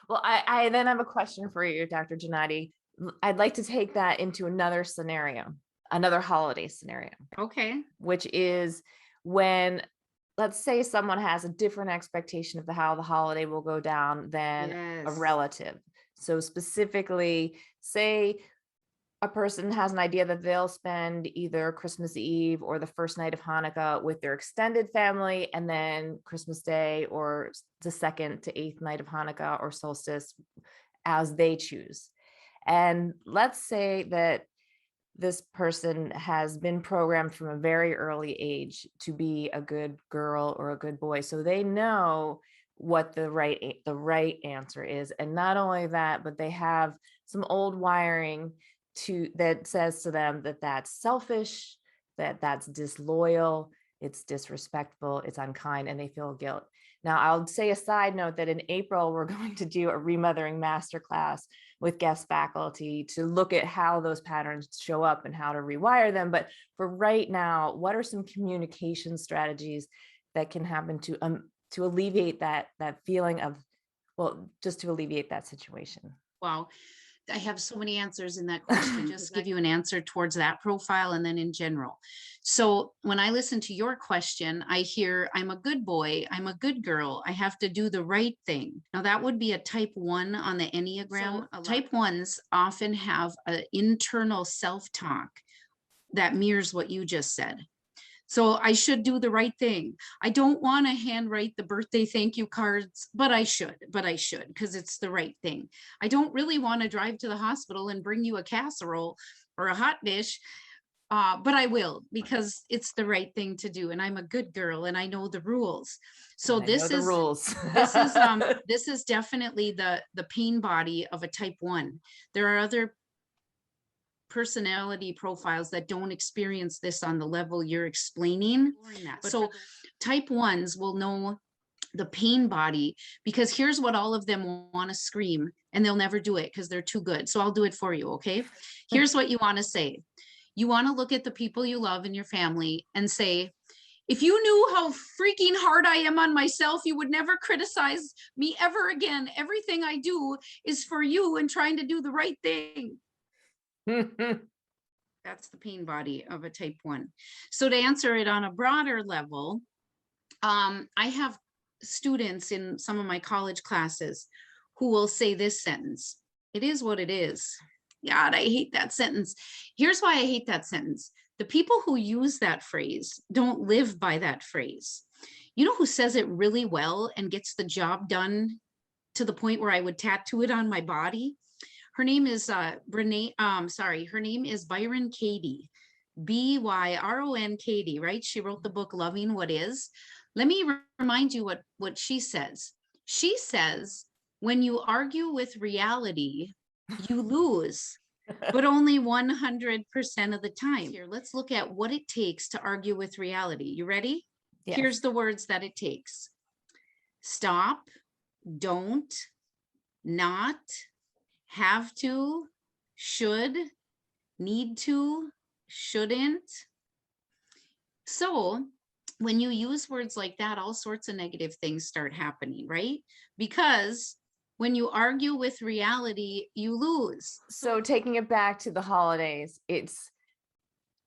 Well, I then have a question for you, Dr. Janati. I'd like to take that into another scenario, another holiday scenario, Okay. which is when, let's say someone has a different expectation of how the holiday will go down than a Yes. relative. So specifically, say a person has an idea that they'll spend either Christmas Eve or the first night of Hanukkah with their extended family, and then Christmas Day or the second to eighth night of Hanukkah or solstice as they choose. And let's say that this person has been programmed from a very early age to be a good girl or a good boy. So they know what the right answer is. And not only that, but they have some old wiring that says to them that that's selfish, that that's disloyal, it's disrespectful, it's unkind, and they feel guilt. Now, I'll say a side note that in April, we're going to do a remothering masterclass with guest faculty to look at how those patterns show up and how to rewire them. But for right now, what are some communication strategies that can happen to alleviate that feeling of, well, just to alleviate that situation? Wow. I have so many answers in that question. Just give you an answer towards that profile and then in general. So when I listen to your question, I hear, I'm a good boy, I'm a good girl, I have to do the right thing. Now that would be a type 1 on the Enneagram. So type 1s often have an internal self-talk that mirrors what you just said. So I should do the right thing. I don't want to handwrite the birthday thank you cards, but I should, because it's the right thing. I don't really want to drive to the hospital and bring you a casserole or a hot dish, but I will, because it's the right thing to do. And I'm a good girl and I know the rules. So I know this the is rules. this is definitely the pain body of a type 1. There are other personality profiles that don't experience this on the level you're explaining. So type 1s will know the pain body, because here's what all of them want to scream, and they'll never do it because they're too good. So I'll do it for you. Okay. Here's what you want to say. You want to look at the people you love in your family and say, if you knew how freaking hard I am on myself, you would never criticize me ever again. Everything I do is for you and trying to do the right thing. That's the pain body of a type 1. So to answer it on a broader level, I have students in some of my college classes who will say this sentence: it is what it is. God, I hate that sentence. Here's why I hate that sentence. The people who use that phrase don't live by that phrase. You know who says it really well and gets the job done to the point where I would tattoo it on my body? Her name is her name is Byron Katie, Byron Katie, right? She wrote the book Loving What Is. Let me remind you what she says. She says, when you argue with reality, you lose, but only 100% of the time. Here, let's look at what it takes to argue with reality. You ready? Yes. Here's the words that it takes: stop, don't, not, have to, should, need to, shouldn't. So when you use words like that, all sorts of negative things start happening, right? Because when you argue with reality, you lose. So taking it back to the holidays, it's,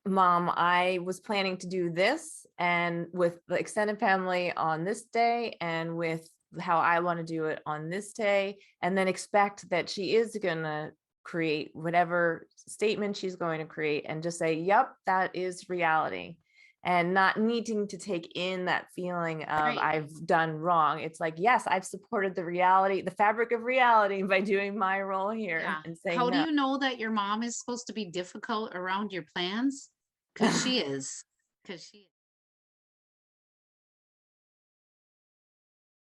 Mom, I was planning to do this and with the extended family on this day and with how I want to do it on this day, and then expect that she is going to create whatever statement she's going to create and just say, yep, that is reality. And not needing to take in that feeling of Right. I've done wrong. It's like, yes, I've supported the reality, the fabric of reality by doing my role here. Yeah. And saying, how do no. you know that your mom is supposed to be difficult around your plans? Because she is.